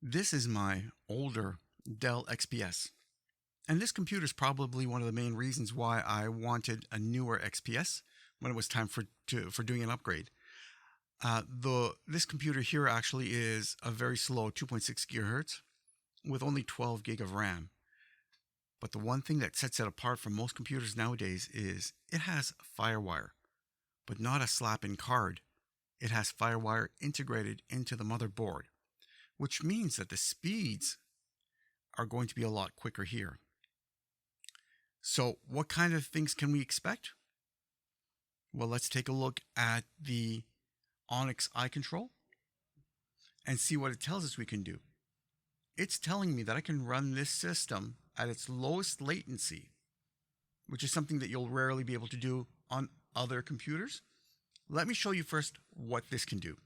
This is my older Dell XPS. And this computer is probably one of the main reasons why I wanted a newer XPS when it was time for doing an upgrade. This computer here actually is a very slow 2.6 gigahertz with only 12 gig of RAM. But the one thing that sets it apart from most computers nowadays is it has FireWire, but not a slap-in card. It has FireWire integrated into the motherboard, which means that the speeds are going to be a lot quicker here. So what kind of things can we expect? Well, let's take a look at the Onyx eye control and see what it tells us we can do. It's telling me that I can run this system at its lowest latency, which is something that you'll rarely be able to do on other computers. Let me show you first what this can do.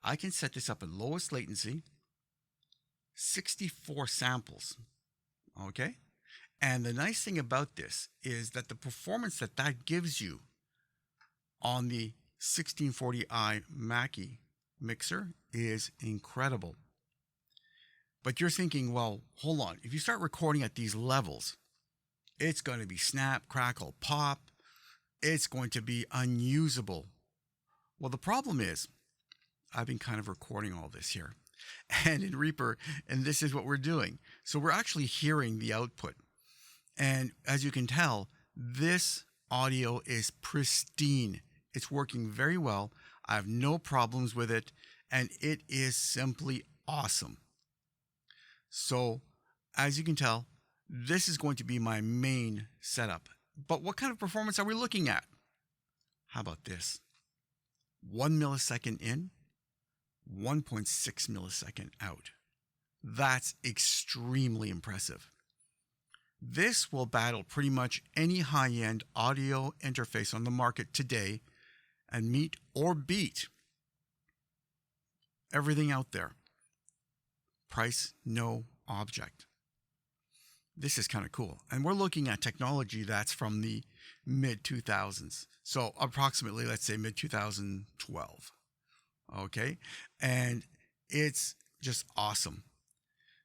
I can set this up at lowest latency, 64 samples, okay? And the nice thing about this is that the performance that gives you on the 1640i Mackie mixer is incredible. But you're thinking, well, hold on. If you start recording at these levels, it's going to be snap, crackle, pop. It's going to be unusable. Well, the problem is, I've been kind of recording all this here and in Reaper, and this is what we're doing. So we're actually hearing the output. And as you can tell, this audio is pristine. It's working very well. I have no problems with it, and it is simply awesome. So as you can tell, this is going to be my main setup. But what kind of performance are we looking at? How about this? 1 millisecond in, 1.6 millisecond out. That's extremely impressive. This will battle pretty much any high-end audio interface on the market today and meet or beat everything out there. Price, no object. This is kind of cool. And we're looking at technology that's from the mid-2000s. So approximately, let's say mid-2012. Okay? And it's just awesome.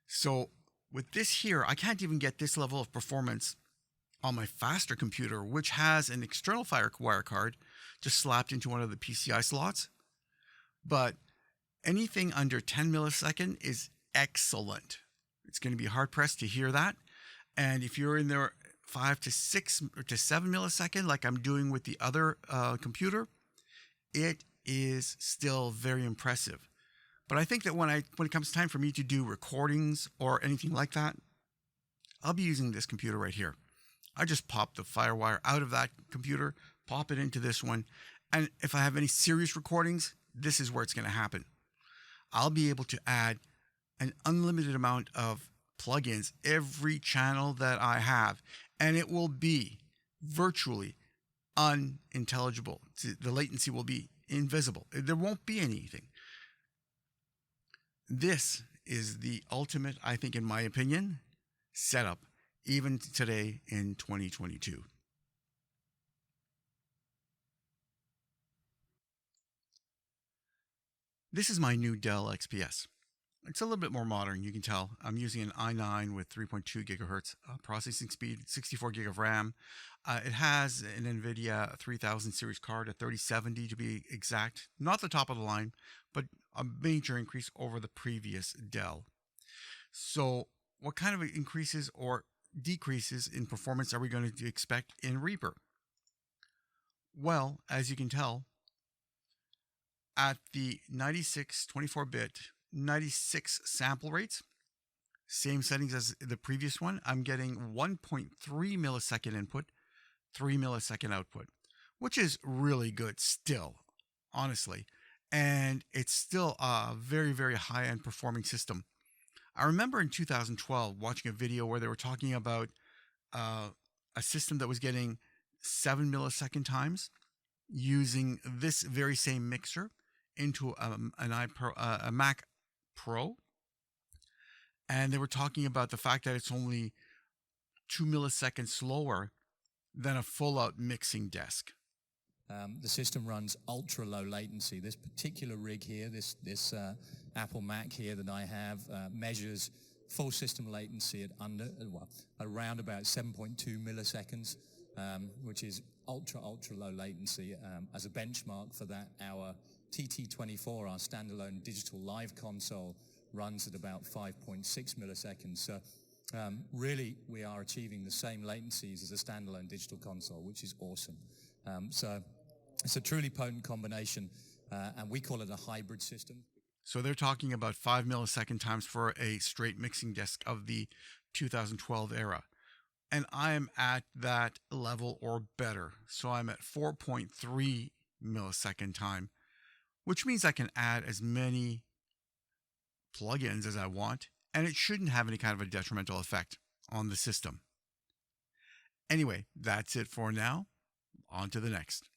So with this here, I can't even get this level of performance on my faster computer, which has an external FireWire card just slapped into one of the PCI slots. But anything under 10 millisecond is excellent. It's going to be hard pressed to hear that. And if you're in there 5 to 6 to 7 millisecond, like I'm doing with the other computer, it is still very impressive. But I think that when it comes time for me to do recordings or anything like that, I'll be using this computer right here. I just pop the FireWire out of that computer, pop it into this one. And if I have any serious recordings, this is where it's going to happen. I'll be able to add an unlimited amount of plugins every channel that I have, and it will be virtually unintelligible. The latency will be invisible. There won't be anything. This is the ultimate, I think, in my opinion, setup, even today in 2022. This is my new Dell XPS. It's a little bit more modern, you can tell. I'm using an i9 with 3.2 gigahertz processing speed, 64 gig of RAM. It has an NVIDIA 3000 series card, a 3070 to be exact. Not the top of the line, but a major increase over the previous Dell. So what kind of increases or decreases in performance are we going to expect in Reaper? Well, as you can tell, at the 96 24-bit 96 sample rates, same settings as the previous one, I'm getting 1.3 millisecond input, 3 millisecond output, which is really good still, honestly. And it's still a very, very high-end performing system. I remember in 2012 watching a video where they were talking about a system that was getting 7 millisecond times using this very same mixer into a Mac Pro, and they were talking about the fact that it's only 2 milliseconds slower than a full-out mixing desk. The system runs ultra low latency. This particular rig here, this Apple Mac here that I have, measures full system latency at around about 7.2 milliseconds, which is ultra low latency. As a benchmark for that, our TT24, our standalone digital live console, runs at about 5.6 milliseconds. So really, we are achieving the same latencies as a standalone digital console, which is awesome. So it's a truly potent combination, and we call it a hybrid system. So they're talking about 5 millisecond times for a straight mixing desk of the 2012 era. And I'm at that level or better. So I'm at 4.3 millisecond time, which means I can add as many plugins as I want, and it shouldn't have any kind of a detrimental effect on the system. Anyway, that's it for now. On to the next.